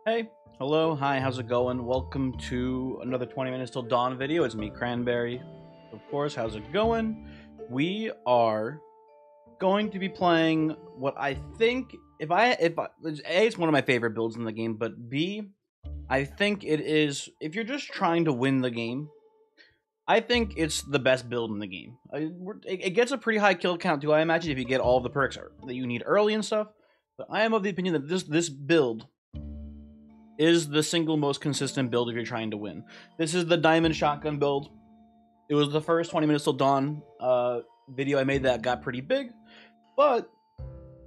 Hey, hello, hi, how's it going? Welcome to another 20 minutes till dawn video. It's me, Cranberry. Of course, how's it going? We are going to be playing what I think, A, it's one of my favorite builds in the game, but B, I think it is, if you're just trying to win the game, I think it's the best build in the game. It gets a pretty high kill count too, I imagine, if you get all the perks that you need early and stuff. But I am of the opinion that this build is the single most consistent build if you're trying to win. This is the Diamond Shotgun build. It was the first 20 minutes till dawn video I made that got pretty big, but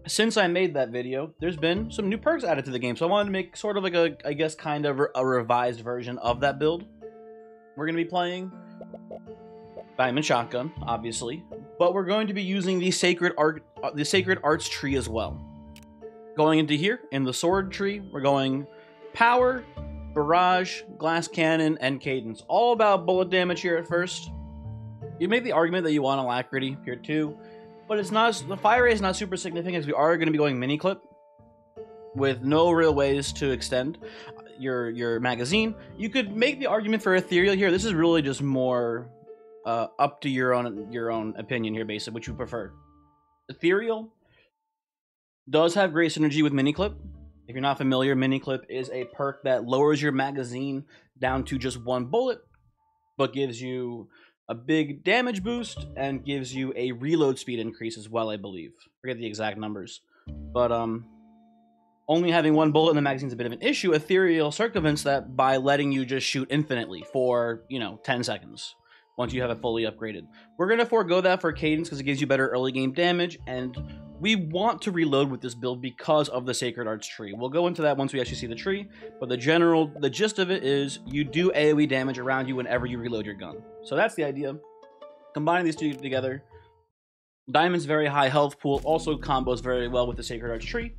since I made that video, there's been some new perks added to the game, so I wanted to make sort of like I guess, kind of a revised version of that build. We're going to be playing Diamond Shotgun, obviously, but we're going to be using the Sacred Arts tree as well. Going into here, in the Sword tree, we're going Power, Barrage, Glass Cannon, and Cadence. All about bullet damage here at first. You make the argument that you want Alacrity here too, but it's not. The fire rate is not super significant as we are going to be going mini clip with no real ways to extend your magazine. You could make the argument for Ethereal here. This is really just more up to your own opinion here, basically, which you prefer. Ethereal does have great synergy with mini clip. If you're not familiar, mini clip is a perk that lowers your magazine down to just one bullet, but gives you a big damage boost and gives you a reload speed increase as well, I believe. Forget the exact numbers. But only having one bullet in the magazine is a bit of an issue. Ethereal circumvents that by letting you just shoot infinitely for, 10 seconds once you have it fully upgraded. We're going to forego that for Cadence because it gives you better early game damage, and we want to reload with this build because of the Sacred Arts tree. We'll go into that once we actually see the tree, but the gist of it is you do AoE damage around you whenever you reload your gun. So that's the idea. Combining these two together, Diamond's very high health pool also combos very well with the Sacred Arts tree,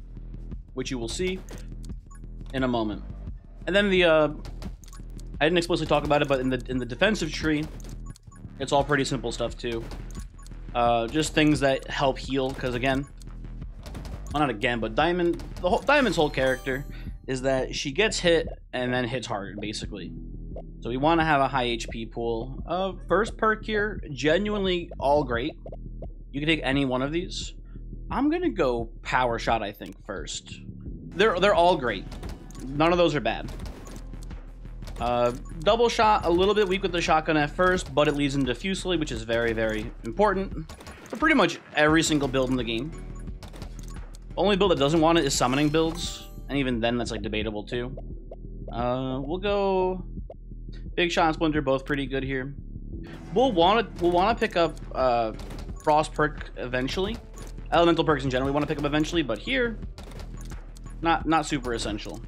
which you will see in a moment. And then I didn't explicitly talk about it, but in the defensive tree, it's all pretty simple stuff too. Just things that help heal, because again, well, not again, but Diamond's whole character is that she gets hit and then hits harder, basically. So we want to have a high HP pool. First perk here, genuinely all great. You can take any one of these. I'm gonna go Power Shot, I think, first. They're all great. None of those are bad. Double Shot, a little bit weak with the shotgun at first, but it leads into Fusilier, which is very, very important for pretty much every single build in the game. Only build that doesn't want it is summoning builds, and even then that's like debatable too. We'll go Big Shot and Splinter, both pretty good here. We'll want to pick up Frost perk eventually. Elemental perks in general we want to pick up eventually, but here, not super essential.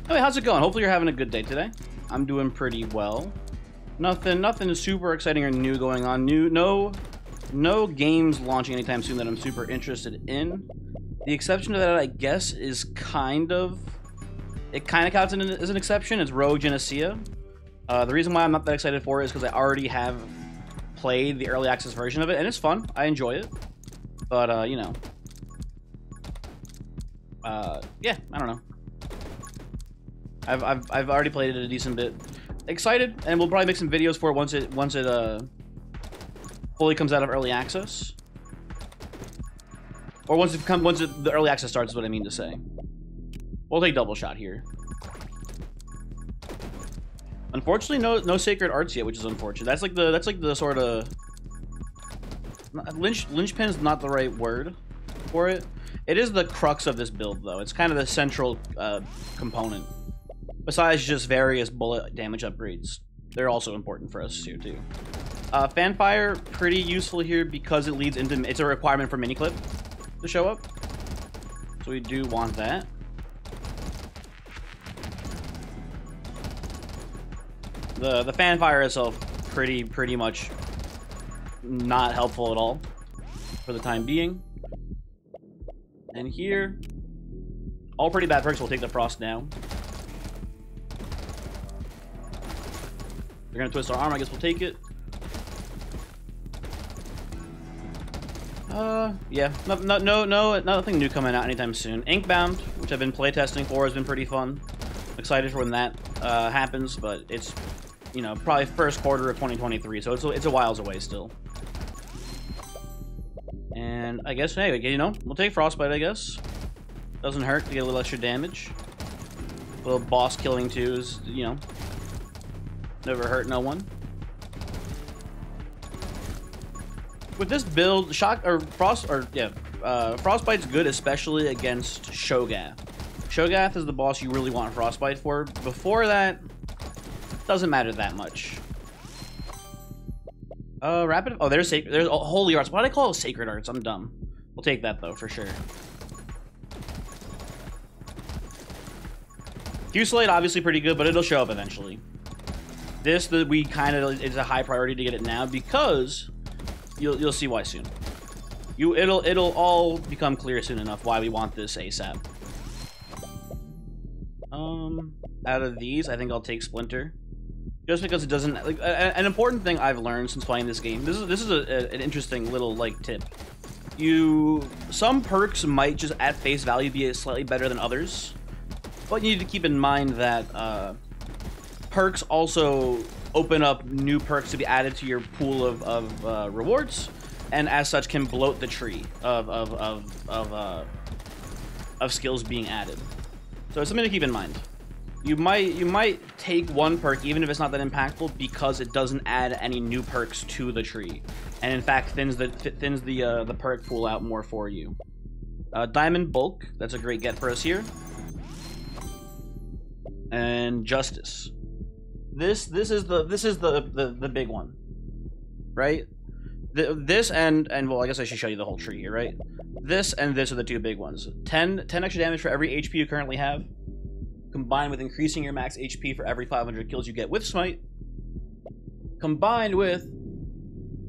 Anyway, how's it going? Hopefully you're having a good day today. I'm doing pretty well. Nothing super exciting or new going on. No games launching anytime soon that I'm super interested in. The exception to that, I guess, is it kind of counts as an exception. It's Rogue Genesea. The reason why I'm not that excited for it is because I already have played the early access version of it, and it's fun. I enjoy it. But yeah, I don't know. I've already played it a decent bit. Excited, and we'll probably make some videos for it once it fully comes out of early access, or once the early access starts is what I mean to say. We'll take Double Shot here. Unfortunately, no Sacred Arts yet, which is unfortunate. That's like the sort of linchpin is not the right word for it. It is the crux of this build, though. It's kind of the central component. Besides just various bullet damage upgrades. They're also important for us here, too. Fanfire, pretty useful here because it leads into... It's a requirement for mini clip to show up. So we do want that. The Fanfire itself, pretty much not helpful at all for the time being. And here, all pretty bad perks. We'll take the Frost now. They're gonna twist our arm. I guess we'll take it. Yeah, nothing new coming out anytime soon. Inkbound, which I've been playtesting for, has been pretty fun. Excited for when that happens, but it's, you know, probably first quarter of 2023, so it's a whiles away still. And I guess, hey, you know, we'll take Frostbite, I guess. Doesn't hurt to get a little extra damage. A little boss killing too is, you know, never hurt no one. With this build, Frostbite's good, especially against Sho'gath. Sho'gath is the boss you really want Frostbite for. Before that, doesn't matter that much. Rapid. Oh, there's Holy Arts. Why do I call it Sacred Arts? I'm dumb. We'll take that though for sure. Fusillade obviously pretty good, but it'll show up eventually. This we kind of is a high priority to get it now because you'll see why soon. It'll all become clear soon enough why we want this ASAP. Out of these, I think I'll take Splinter. Just because it doesn't, like, an important thing I've learned since playing this game. This is an interesting little like tip. Some perks might just at face value be slightly better than others, but you need to keep in mind that perks also open up new perks to be added to your pool of rewards, and as such can bloat the tree of skills being added. So it's something to keep in mind. You might take one perk even if it's not that impactful because it doesn't add any new perks to the tree, and in fact thins the perk pool out more for you. Diamond Bulk, that's a great get for us here. And Justice. This is the big one, right? This and well, I guess I should show you the whole tree here, right? This and this are the two big ones. 10 extra damage for every HP you currently have, combined with increasing your max HP for every 500 kills you get with Smite, combined with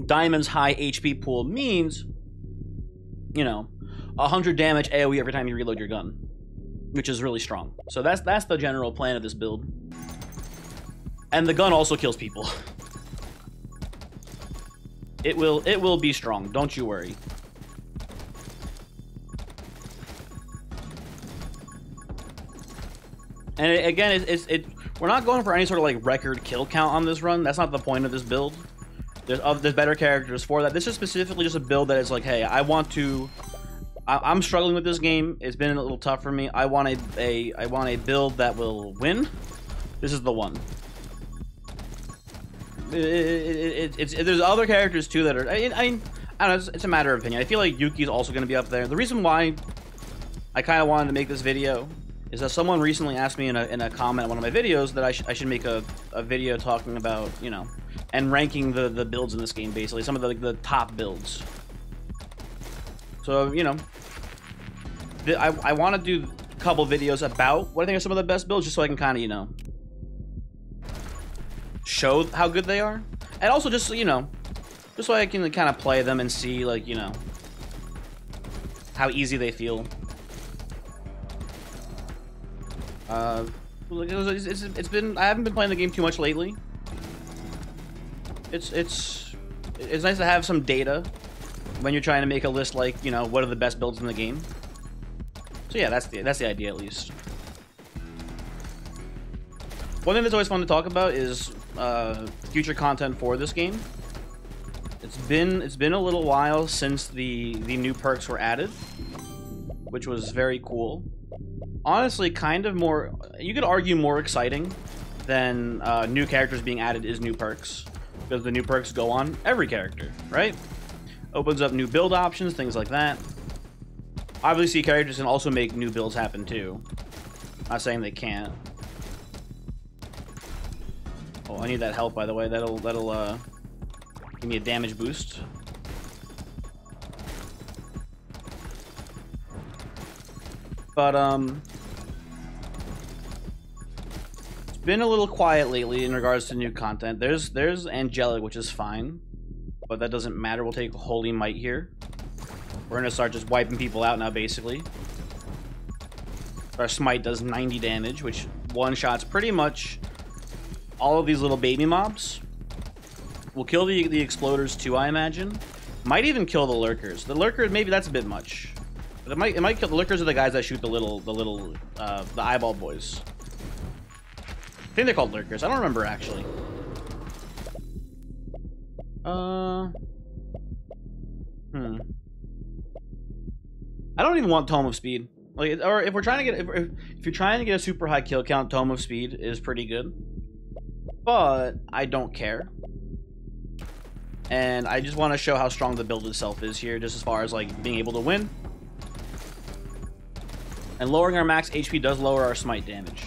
Diamond's high HP pool means, you know, 100 damage AoE every time you reload your gun, which is really strong. So that's the general plan of this build. And the gun also kills people. It will be strong, don't you worry. And again, we're not going for any sort of like record kill count on this run. That's not the point of this build. There's better characters for that. This is specifically just a build that is like, hey, I'm struggling with this game. It's been a little tough for me. I want a build that will win. This is the one. There's other characters too that are. I don't know. It's a matter of opinion. I feel like Yuki's also going to be up there. The reason why I kind of wanted to make this video is that someone recently asked me in a comment on one of my videos that I should make a video talking about, you know, and ranking the builds in this game, basically some of the top builds. So, you know, I want to do a couple videos about what I think are some of the best builds, just so I can kind of, you know, show how good they are, and also just, you know, just so I can kind of play them and see, like, you know, how easy they feel. It's been, I haven't been playing the game too much lately. It's nice to have some data when you're trying to make a list, like, you know, what are the best builds in the game. So yeah, that's the idea at least. One thing that's always fun to talk about is future content for this game. It's been a little while since the new perks were added, which was very cool. Honestly, kind of more, you could argue more exciting than new characters being added is new perks, because the new perks go on every character, right? Opens up new build options, things like that. Obviously, characters can also make new builds happen too. Not saying they can't. Oh, I need that help, by the way. That'll give me a damage boost. But it's been a little quiet lately in regards to new content. There's Angelic, which is fine, but that doesn't matter. We'll take Holy Might here. We're gonna start just wiping people out now, basically. Our Smite does 90 damage, which one-shots pretty much all of these little baby mobs. We'll kill the exploders too, I imagine. Might even kill the lurkers. The lurkers, maybe that's a bit much. But it might kill the lurkers are the guys that shoot the eyeball boys. I think they're called lurkers. I don't remember actually. I don't even want Tome of Speed. Like, or if we're trying to get, if you're trying to get a super high kill count, Tome of Speed is pretty good. But I don't care. And I just want to show how strong the build itself is here, just as far as like being able to win. And lowering our max HP does lower our smite damage.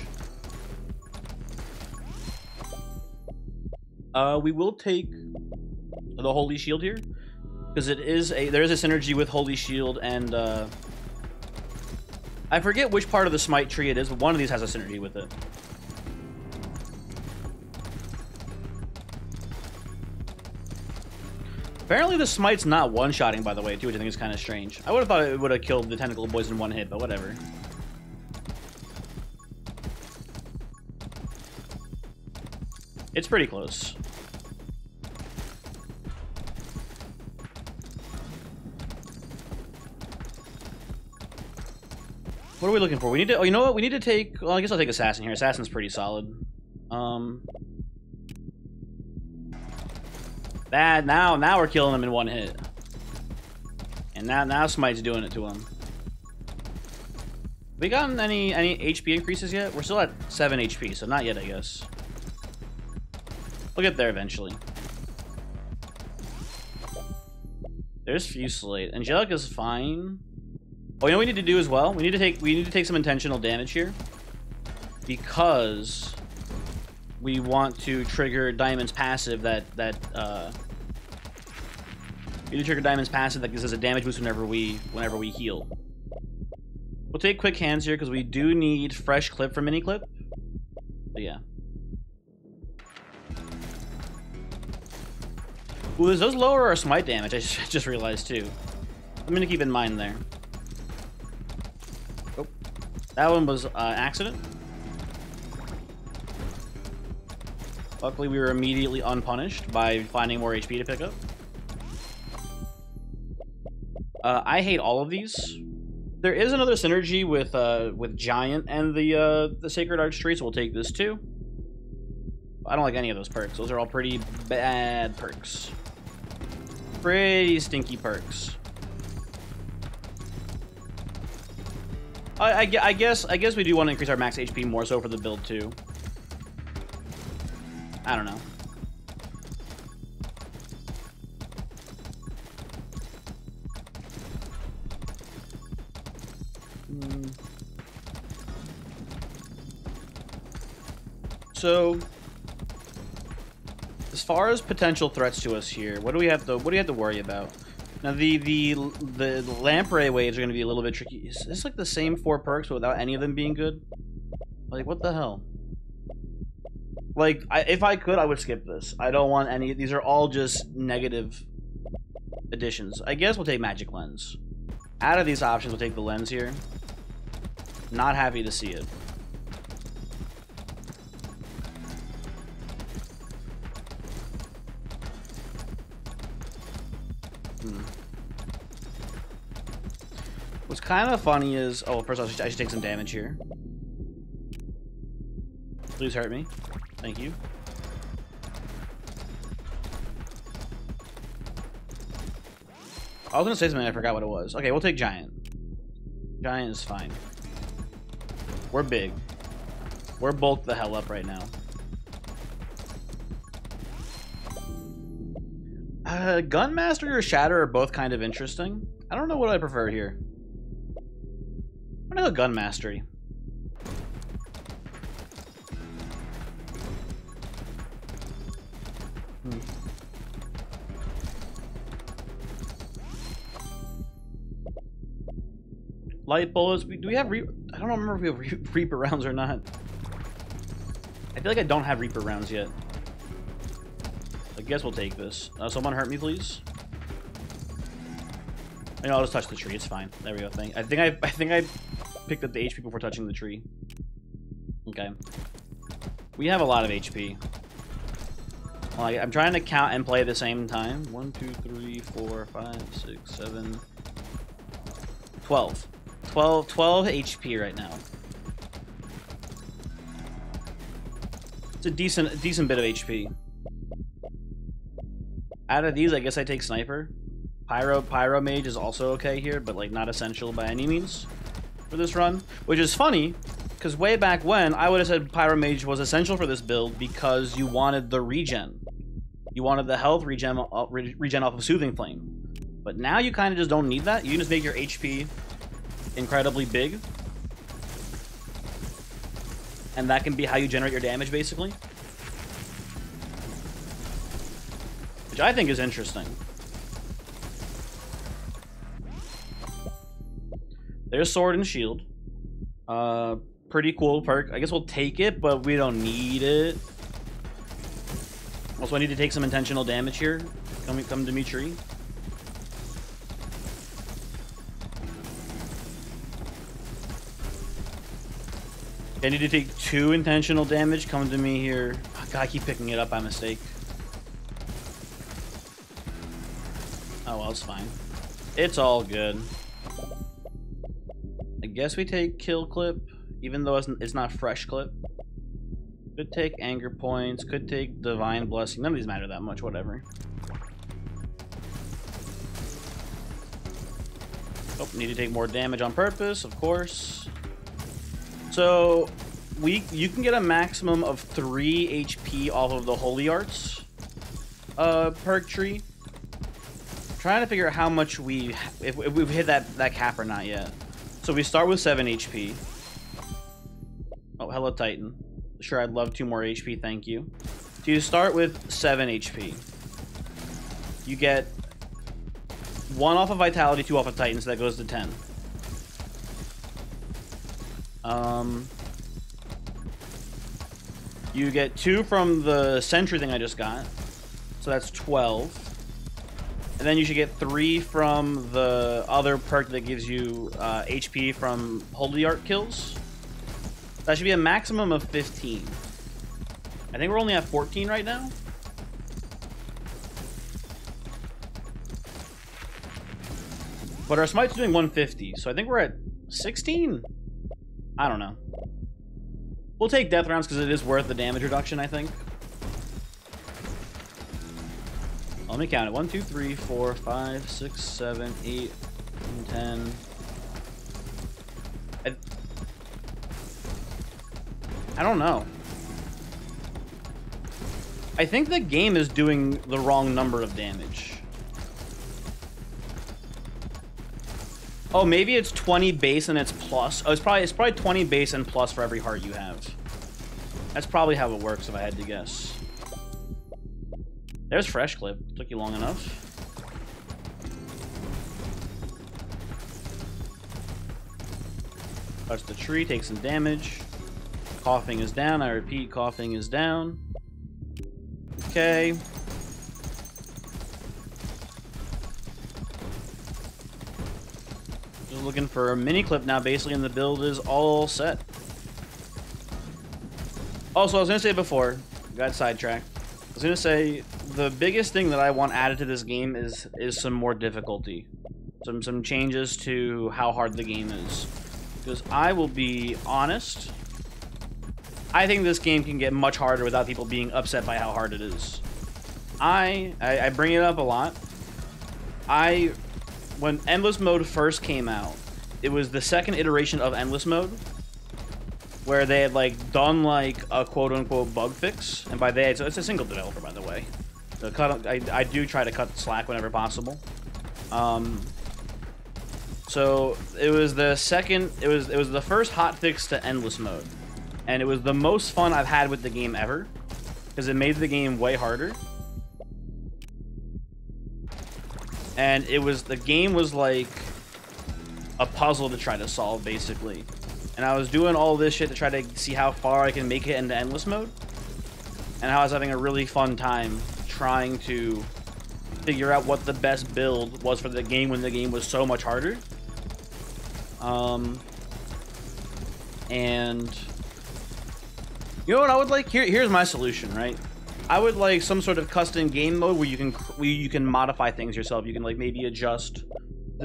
We will take the Holy Shield here, because there is a synergy with Holy Shield and I forget which part of the smite tree it is, but one of these has a synergy with it. Apparently the smite's not one-shotting, by the way, too, which I think is kind of strange. I would have thought it would have killed the tentacle boys in one hit, but whatever. It's pretty close. What are we looking for? We need to... Oh, you know what? We need to take... Well, I guess I'll take Assassin here. Assassin's pretty solid. Bad. Now we're killing them in one hit. And now Smite's doing it to him. We gotten any HP increases yet? We're still at 7 HP, so not yet, I guess. We'll get there eventually. There's Fusilade. Angelica's fine. Oh, you know what we need to do as well? We need to take some intentional damage here. Because we want to trigger Diamond's passive that we need to trigger Diamond's passive that gives us a damage boost whenever we heal. We'll take quick hands here because we do need fresh clip for mini clip. But yeah. Ooh, those lower our smite damage, I just realized too. I'm gonna keep in mind there. Oh, that one was accident. Luckily, we were immediately unpunished by finding more HP to pick up. I hate all of these. There is another synergy with Giant and the Sacred Arch tree, so we'll take this too. I don't like any of those perks. Those are all pretty bad perks. Pretty stinky perks. I guess we do want to increase our max HP more so for the build too. I don't know. So, as far as potential threats to us here, what do we have to worry about? Now the lamprey waves are going to be a little bit tricky. Is this like the same 4 perks but without any of them being good? Like, what the hell? Like, if I could, I would skip this. I don't want any. These are all just negative additions. I guess we'll take Magic Lens. Out of these options, we'll take the lens here. Not happy to see it. What's kind of funny is... Oh, first I should take some damage here. Please hurt me. Thank you. I was gonna say something, I forgot what it was. Okay, we'll take Giant. Giant is fine. We're big. We're bulked the hell up right now. Gunmaster or Shatter are both kind of interesting. I don't know what I prefer here. I'm gonna go Gunmastery. Light bullets. Do we have I don't remember if we have Reaper rounds or not. I feel like I don't have Reaper rounds yet. I guess we'll take this. Someone hurt me, please. You know, I'll just touch the tree. It's fine. There we go. I think I picked up the HP before touching the tree. Okay. We have a lot of HP. Like, I'm trying to count and play at the same time. 1, 2, 3, 4, 5, 6, 7, 12. 12 HP right now. It's a decent bit of HP. Out of these, I guess I take Sniper. Pyro Mage is also okay here, but like not essential by any means for this run. Which is funny, because way back when, I would have said Pyro Mage was essential for this build because you wanted the regen. You wanted the health regen off of Soothing Flame. But now you kind of just don't need that. You can just make your HP incredibly big. And that can be how you generate your damage, basically. Which I think is interesting. There's Sword and Shield. Pretty cool perk. I guess we'll take it, but we don't need it. Also, I need to take some intentional damage here. Come to me, tree. I need to take 2 intentional damage. Come to me here. Oh, God, I keep picking it up by mistake. Oh, well, it's fine. It's all good. I guess we take Kill Clip, even though it's not Fresh Clip. Could take Anger Points, could take Divine Blessing. None of these matter that much, whatever. Oh, need to take more damage on purpose, of course. So, you can get a maximum of 3 HP off of the Holy Arts perk tree. I'm trying to figure out how much if we've hit that cap or not yet. So we start with 7 HP. Oh, hello, Titan. Sure, I'd love 2 more HP, thank you. So you start with 7 HP. You get 1 off of Vitality, 2 off of Titan, so that goes to 10. You get 2 from the Sentry thing I just got, so that's 12. And then you should get 3 from the other perk that gives you HP from Holy Art kills. That should be a maximum of 15. I think we're only at 14 right now. But our smite's doing 150, so I think we're at 16? I don't know. We'll take death rounds because it is worth the damage reduction, I think. Let me count it. 1, 2, 3, 4, 5, 6, 7, 8, 10. I don't know. I think the game is doing the wrong number of damage. Oh, maybe it's 20 base and it's plus. Oh, it's probably 20 base and plus for every heart you have. That's probably how it works if I had to guess. There's Fresh Clip. Took you long enough. Touch the tree, take some damage. Coughing is down. I repeat, coughing is down. Okay. Just looking for a mini clip now, basically, and the build is all set. Also, I was going to say before, got sidetracked. I was going to say, the biggest thing that I want added to this game is some more difficulty. Some changes to how hard the game is. Because I will be honest, I think this game can get much harder without people being upset by how hard it is. I bring it up a lot. When Endless Mode first came out, it was the second iteration of Endless Mode, where they had like done like a quote-unquote bug fix, and by they, so it's a single developer, by the way. So I do try to cut slack whenever possible. So it was the second, it was the first hotfix to Endless Mode, and it was the most fun I've had with the game ever, because it made the game way harder. And the game was like a puzzle to try to solve, basically. And I was doing all this shit to try to see how far I can make it into Endless Mode, and I was having a really fun time trying to figure out what the best build was for the game when the game was so much harder. And you know what I would like? Here's my solution, right? I would like some sort of custom game mode where you can modify things yourself. You can like maybe adjust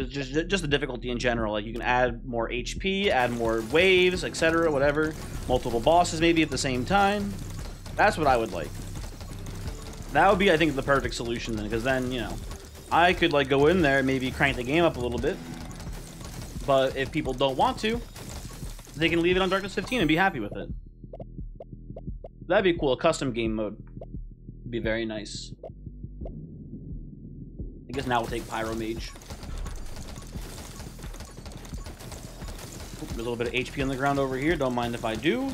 just the difficulty in general. Like you can add more HP, add more waves, etc., whatever. Multiple bosses maybe at the same time. That's what I would like. That would be, I think, the perfect solution then, because then, you know, I could like go in there and maybe crank the game up a little bit. But if people don't want to, they can leave it on Darkness 15 and be happy with it. That'd be cool. A custom game mode would be very nice. I guess now we'll take Pyro Mage. There's a little bit of HP on the ground over here. Don't mind if I do.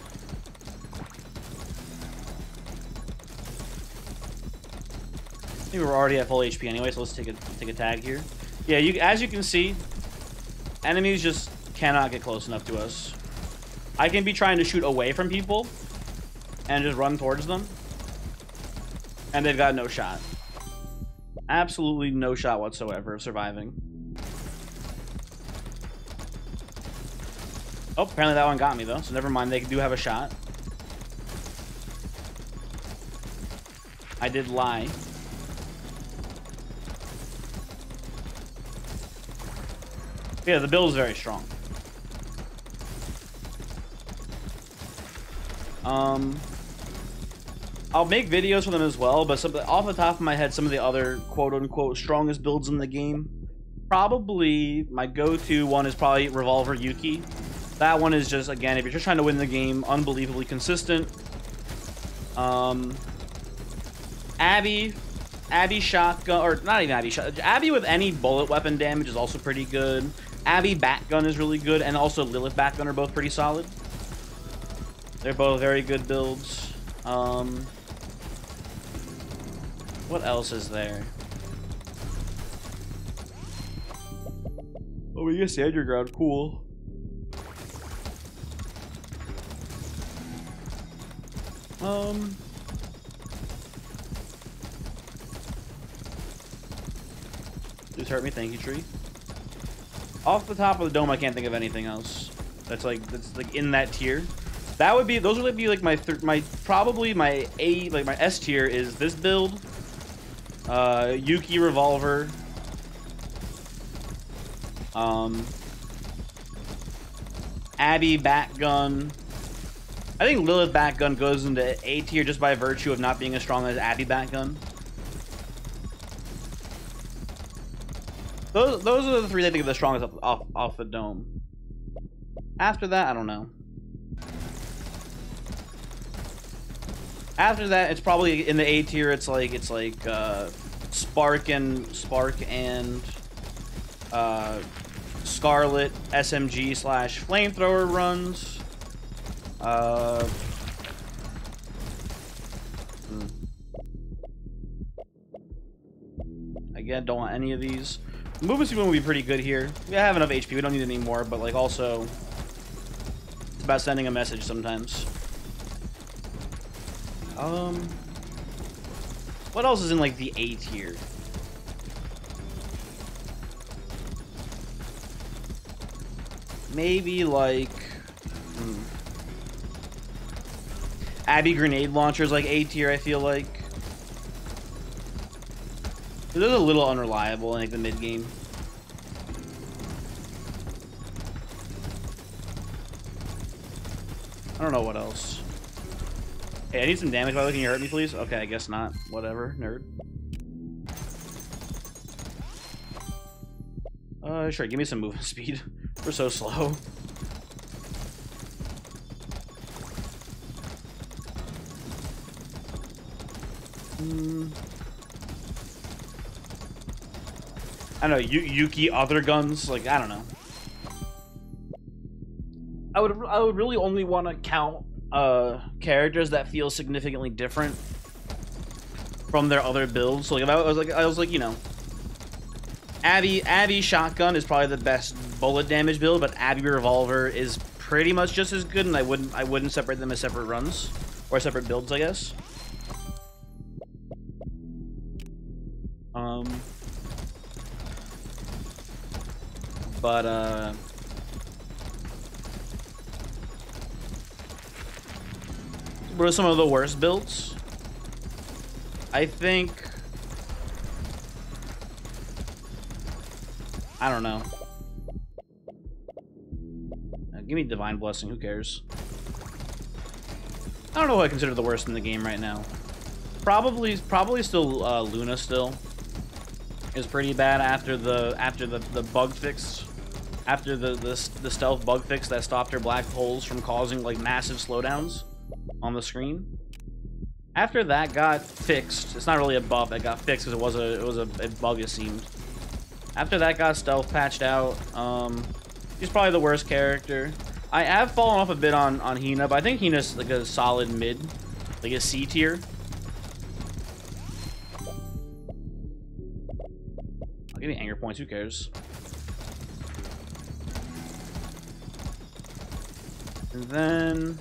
I think we're already at full HP anyway, so let's take a tag here. Yeah, as you can see, enemies just cannot get close enough to us. I can be trying to shoot away from people and just run towards them, and they've got no shot. Absolutely no shot whatsoever of surviving. Oh, apparently that one got me though, so never mind, they do have a shot. I did lie. Yeah, the build is very strong. I'll make videos for them as well, but off the top of my head, some of the other quote-unquote strongest builds in the game, probably my go-to one is probably Revolver Yuki. That one is just, again, if you're just trying to win the game, unbelievably consistent. Abby shotgun, or not even Abby shotgun, Abby with any bullet weapon damage is also pretty good. Abby Batgun is really good, and also Lilith Batgun are both pretty solid. They're both very good builds. What else is there? Oh, we get Stand Your Ground, cool. Just hurt me, thank you, tree. Off the top of the dome, I can't think of anything else that's like in that tier. That would be, those would be like probably my S tier is this build, Yuki Revolver, Abby Batgun. I think Lilith Batgun goes into A tier just by virtue of not being as strong as Abby Batgun. Those are the three I think are the strongest off the dome. After that, I don't know. After that, it's probably in the A tier. It's like Spark and Scarlet SMG / flamethrower runs. Again, don't want any of these. Movement speed would be pretty good here. We have enough HP. We don't need any more, but like also, it's about sending a message sometimes. What else is in like the A tier? Maybe like Abby grenade launchers, like A tier. I feel like they're a little unreliable in like the mid game. I don't know what else. Hey, I need some damage by the way. Can you hurt me, please? Okay, I guess not. Whatever, nerd. Sure, give me some movement speed. We're so slow. I don't know, Yuki other guns, like, I don't know. I would really only want to count characters that feel significantly different from their other builds. So like if I was like, you know, Abby shotgun is probably the best bullet damage build, but Abby revolver is pretty much just as good, and I wouldn't separate them as separate runs or separate builds, I guess. But what are some of the worst builds? I think... I don't know. Give me Divine Blessing, who cares? I don't know who I consider the worst in the game right now. Probably still Luna still is pretty bad after the bug fix. After the stealth bug fix that stopped her black holes from causing like massive slowdowns on the screen. After that got fixed, it's not really a buff, it got fixed because it was a bug, it seemed. After that got stealth patched out, she's probably the worst character. I have fallen off a bit on Hina, but I think Hina's like a solid mid, like a C tier. I'll give me anger points, who cares? And then...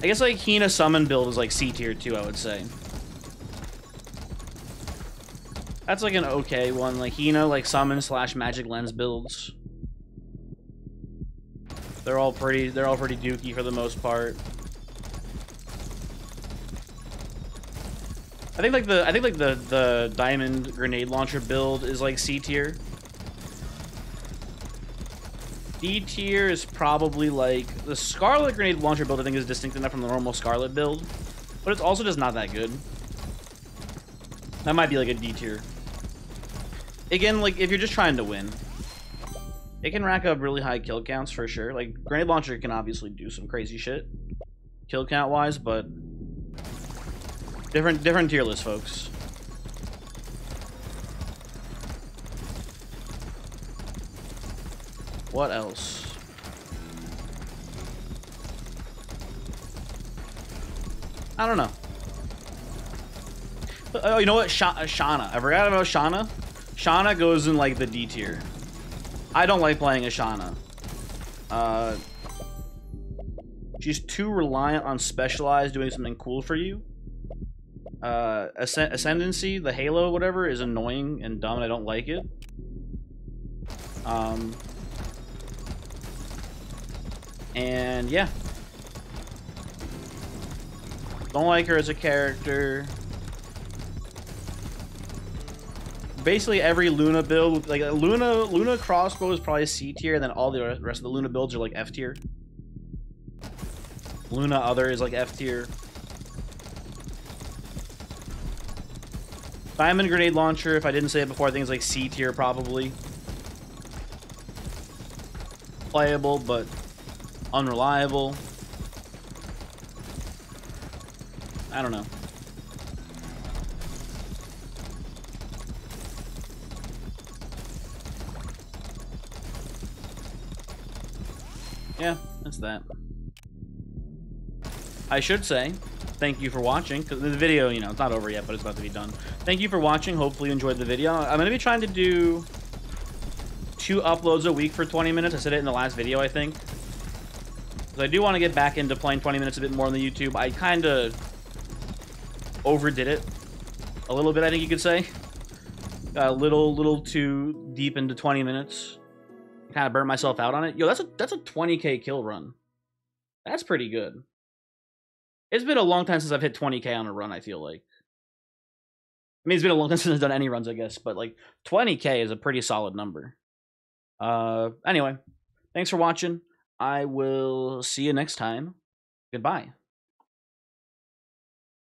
I guess like Hina summon build is like C tier too, I would say. That's like an okay one, like Hina like summon / magic lens builds. They're all pretty dookie for the most part. I think like the diamond grenade launcher build is like C tier. D tier is probably like the Scarlet grenade launcher build. I think is distinct enough from the normal Scarlet build, but it's also just not that good. That might be like a D tier. Again, like if you're just trying to win, it can rack up really high kill counts for sure. Like grenade launcher can obviously do some crazy shit, kill count wise, but different tier list, folks. What else? I don't know. Oh, you know what? Shana. I forgot about Shana. Shana goes in like the D tier. I don't like playing as Shana. She's too reliant on Specialized doing something cool for you. Ascendancy, the Halo, whatever, is annoying and dumb, and I don't like it. And yeah. Don't like her as a character. Basically every Luna build, like Luna crossbow is probably C tier, and then all the rest of the Luna builds are like F tier. Luna other is like F tier. Diamond grenade launcher, if I didn't say it before, I think it's like C tier probably. Playable, but unreliable. I don't know. Yeah, that's that. I should say thank you for watching, because the video, you know, it's not over yet, but it's about to be done. Thank you for watching. Hopefully you enjoyed the video. I'm going to be trying to do 2 uploads a week for 20 minutes. I said it in the last video, I think. So I do want to get back into playing 20 minutes a bit more on the YouTube. I kind of overdid it a little bit, I think you could say. Got a little too deep into 20 minutes. Kind of burnt myself out on it. Yo, that's a 20k kill run. That's pretty good. It's been a long time since I've hit 20k on a run, I feel like. I mean, it's been a long time since I've done any runs, I guess, but like 20k is a pretty solid number. Anyway, thanks for watching. I will see you next time. Goodbye.